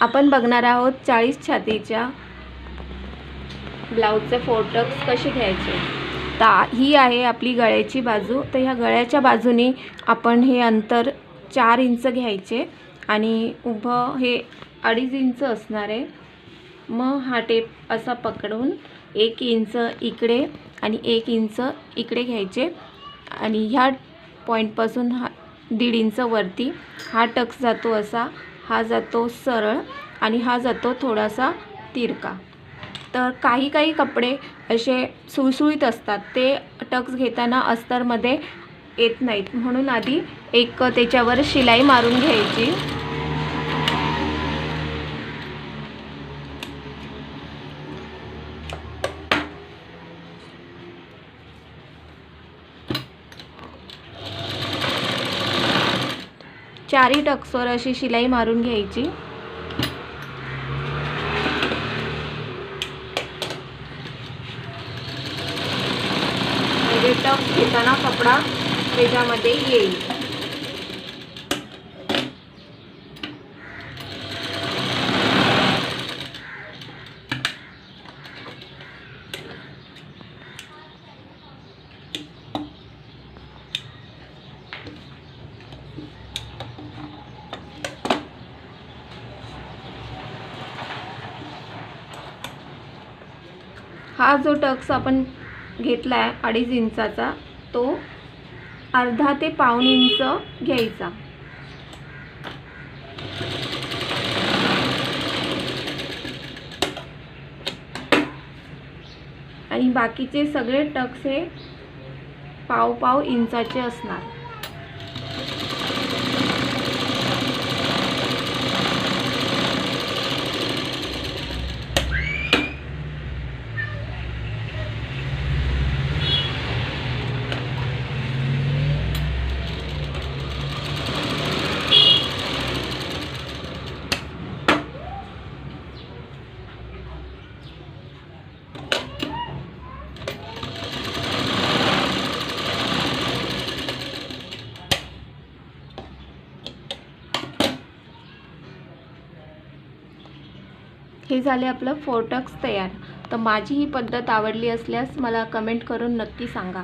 आपण बघणार आहोत 40 छातीच्या ब्लाऊजचे 4 टक्स कसे घ्यायचे। तर ही आहे आपली गळ्याची बाजू। तर ह्या गळ्याच्या बाजूने आपण हे अंतर 4 इंच घ्यायचे आणि उभं हे 2.5 इंच असणार आहे। मग हा टेप असा पकडून 1 इंच इकडे आणि 1 इंच इकडे घ्यायचे आणि ह्या पॉईंटपासून 1.5 इंच वरती हा टक्स जातो असा, हा जातो सरळ आणि हा जातो थोडासा तिरका। तर काही कपडे असे सुळसुळीत असतात, ते टक्स घेताना अस्तरमध्ये येत नाहीत, म्हणून आधी एक त्याच्यावर शिलाई मारून घ्यायची। चारी टक्सवर अशी शिलाई मारून घ्यायची। म्हणजे टक्स घेताना कपडा त्याच्यामध्ये येईल। हा जो टक्स आपण घेतला आहे 2.5 इंचाचा, तो अर्धा ते पाऊण इंच घ्यायचा आणि बाकीचे सगळे टक्स हे पाव इंचाचे असणार। हे झाले आपलं 4 टक्स तयार। तर माझी ही पद्धत आवडली असल्यास मला कमेंट करून नक्की सांगा।